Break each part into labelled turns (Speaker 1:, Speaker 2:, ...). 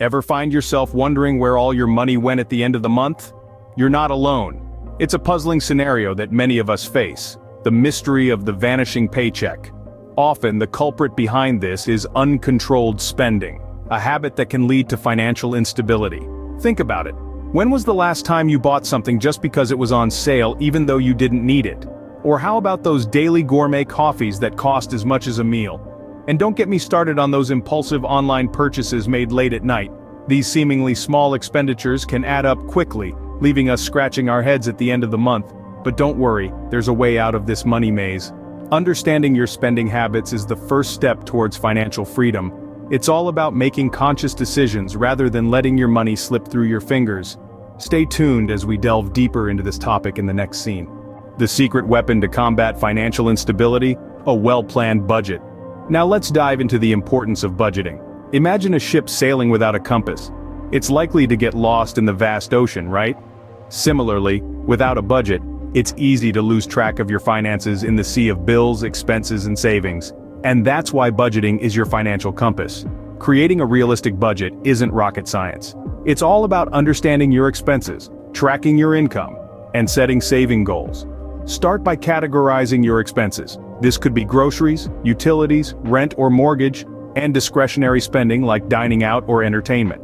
Speaker 1: Ever find yourself wondering where all your money went at the end of the month? You're not alone. It's a puzzling scenario that many of us face, the mystery of the vanishing paycheck. Often, the culprit behind this is uncontrolled spending, a habit that can lead to financial instability. Think about it. When was the last time you bought something just because it was on sale even though you didn't need it? Or how about those daily gourmet coffees that cost as much as a meal? And don't get me started on those impulsive online purchases made late at night. These seemingly small expenditures can add up quickly, leaving us scratching our heads at the end of the month. But don't worry, there's a way out of this money maze. Understanding your spending habits is the first step towards financial freedom. It's all about making conscious decisions rather than letting your money slip through your fingers. Stay tuned as we delve deeper into this topic in the next scene. The secret weapon to combat financial instability? A well-planned budget. Now let's dive into the importance of budgeting. Imagine a ship sailing without a compass. It's likely to get lost in the vast ocean, right? Similarly, without a budget, it's easy to lose track of your finances in the sea of bills, expenses, and savings. And that's why budgeting is your financial compass. Creating a realistic budget isn't rocket science. It's all about understanding your expenses, tracking your income, and setting saving goals. Start by categorizing your expenses. This could be groceries, utilities, rent or mortgage, and discretionary spending like dining out or entertainment.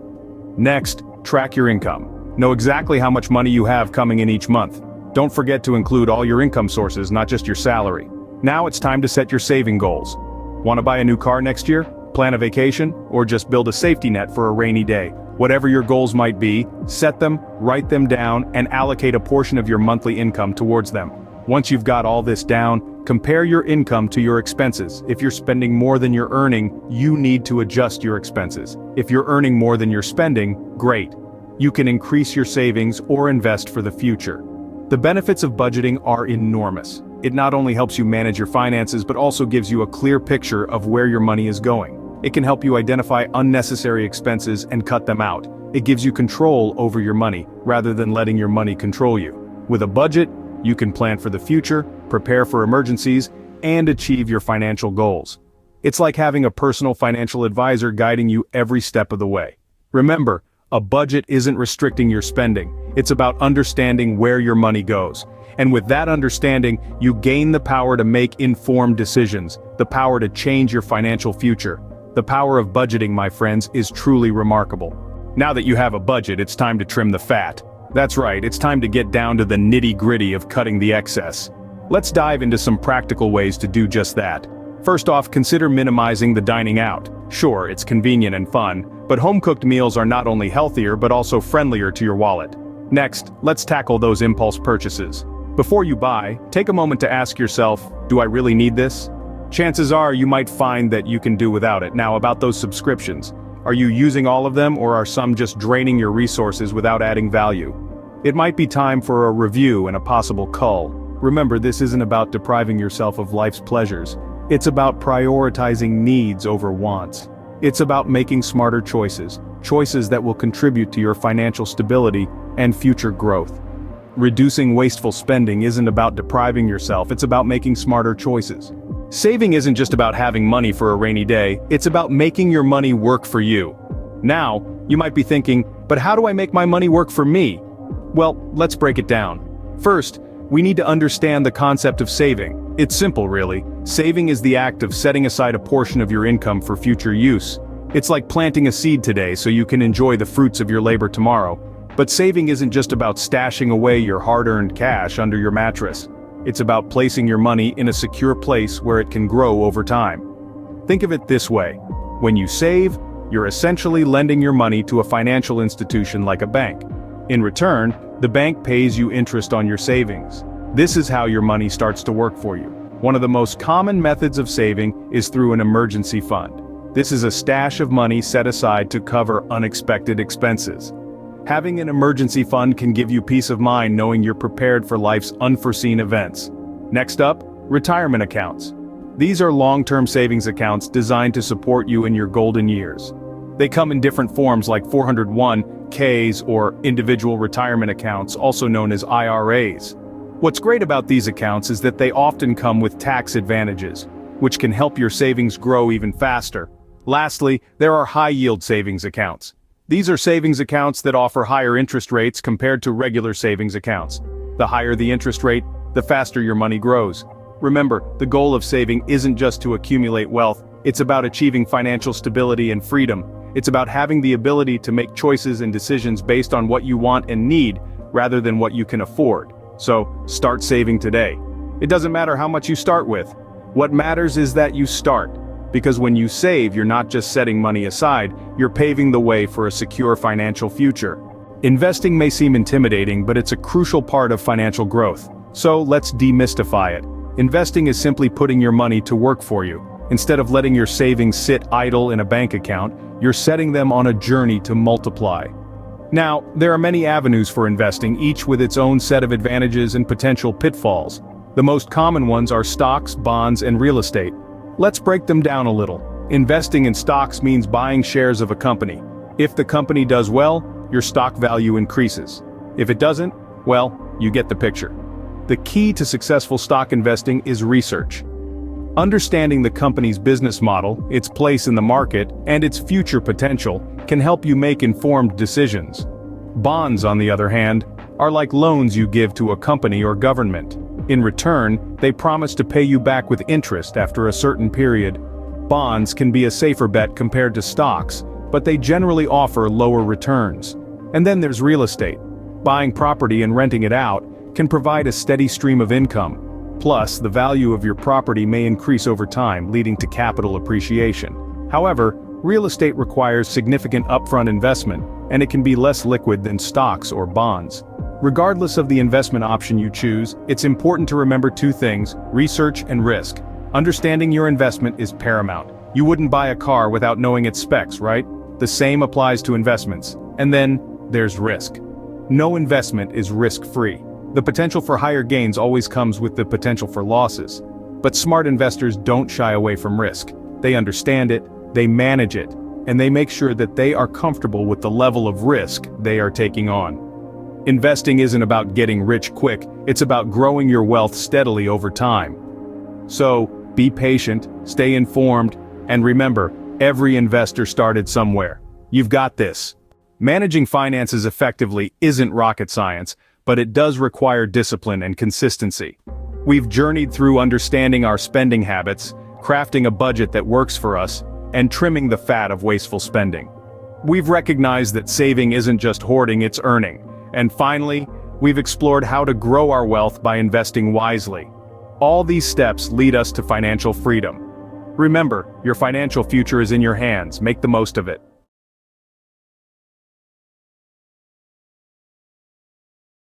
Speaker 1: Next, track your income. Know exactly how much money you have coming in each month. Don't forget to include all your income sources, not just your salary. Now it's time to set your saving goals. Want to buy a new car next year? Plan a vacation? Or just build a safety net for a rainy day? Whatever your goals might be, set them, write them down, and allocate a portion of your monthly income towards them. Once you've got all this down, compare your income to your expenses. If you're spending more than you're earning, you need to adjust your expenses. If you're earning more than you're spending, great. You can increase your savings or invest for the future. The benefits of budgeting are enormous. It not only helps you manage your finances but also gives you a clear picture of where your money is going. It can help you identify unnecessary expenses and cut them out. It gives you control over your money, rather than letting your money control you. With a budget, you can plan for the future, prepare for emergencies, and achieve your financial goals. It's like having a personal financial advisor guiding you every step of the way. Remember, a budget isn't restricting your spending. It's about understanding where your money goes. And with that understanding, you gain the power to make informed decisions, the power to change your financial future. The power of budgeting, my friends, is truly remarkable. Now that you have a budget, it's time to trim the fat. That's right, it's time to get down to the nitty-gritty of cutting the excess. Let's dive into some practical ways to do just that. First off, consider minimizing the dining out. Sure, it's convenient and fun, but home-cooked meals are not only healthier but also friendlier to your wallet. Next, let's tackle those impulse purchases. Before you buy, take a moment to ask yourself, do I really need this? Chances are you might find that you can do without it. Now, about those subscriptions. Are you using all of them, or are some just draining your resources without adding value? It might be time for a review and a possible cull. Remember, this isn't about depriving yourself of life's pleasures. It's about prioritizing needs over wants. It's about making smarter choices, choices that will contribute to your financial stability and future growth. Reducing wasteful spending isn't about depriving yourself, it's about making smarter choices. Saving isn't just about having money for a rainy day, it's about making your money work for you. Now, you might be thinking, but how do I make my money work for me? Well, let's break it down. First, we need to understand the concept of saving. It's simple, really. Saving is the act of setting aside a portion of your income for future use. It's like planting a seed today so you can enjoy the fruits of your labor tomorrow. But saving isn't just about stashing away your hard-earned cash under your mattress. It's about placing your money in a secure place where it can grow over time. Think of it this way. When you save, you're essentially lending your money to a financial institution like a bank. In return, the bank pays you interest on your savings. This is how your money starts to work for you. One of the most common methods of saving is through an emergency fund. This is a stash of money set aside to cover unexpected expenses. Having an emergency fund can give you peace of mind knowing you're prepared for life's unforeseen events. Next up, retirement accounts. These are long-term savings accounts designed to support you in your golden years. They come in different forms like 401(k)s or individual retirement accounts, also known as IRAs. What's great about these accounts is that they often come with tax advantages, which can help your savings grow even faster. Lastly, there are high-yield savings accounts. These are savings accounts that offer higher interest rates compared to regular savings accounts. The higher the interest rate, the faster your money grows. Remember, the goal of saving isn't just to accumulate wealth, it's about achieving financial stability and freedom. It's about having the ability to make choices and decisions based on what you want and need, rather than what you can afford. So, start saving today. It doesn't matter how much you start with. What matters is that you start. Because when you save, you're not just setting money aside, you're paving the way for a secure financial future. Investing may seem intimidating, but it's a crucial part of financial growth. So let's demystify it. Investing is simply putting your money to work for you. Instead of letting your savings sit idle in a bank account, you're setting them on a journey to multiply. Now, there are many avenues for investing, each with its own set of advantages and potential pitfalls. The most common ones are stocks, bonds, and real estate. Let's break them down a little. Investing in stocks means buying shares of a company. If the company does well, your stock value increases. If it doesn't, well, you get the picture. The key to successful stock investing is research. Understanding the company's business model, its place in the market, and its future potential can help you make informed decisions. Bonds, on the other hand, are like loans you give to a company or government. In return, they promise to pay you back with interest after a certain period. Bonds can be a safer bet compared to stocks, but they generally offer lower returns. And then there's real estate. Buying property and renting it out can provide a steady stream of income. Plus, the value of your property may increase over time, leading to capital appreciation. However, real estate requires significant upfront investment, and it can be less liquid than stocks or bonds. Regardless of the investment option you choose, it's important to remember two things: research and risk. Understanding your investment is paramount. You wouldn't buy a car without knowing its specs, right? The same applies to investments. And then, there's risk. No investment is risk-free. The potential for higher gains always comes with the potential for losses. But smart investors don't shy away from risk. They understand it, they manage it, and they make sure that they are comfortable with the level of risk they are taking on. Investing isn't about getting rich quick, it's about growing your wealth steadily over time. So, be patient, stay informed, and remember, every investor started somewhere. You've got this. Managing finances effectively isn't rocket science, but it does require discipline and consistency. We've journeyed through understanding our spending habits, crafting a budget that works for us, and trimming the fat of wasteful spending. We've recognized that saving isn't just hoarding, it's earning. And finally, we've explored how to grow our wealth by investing wisely. All these steps lead us to financial freedom. Remember, your financial future is in your hands, make the most of it.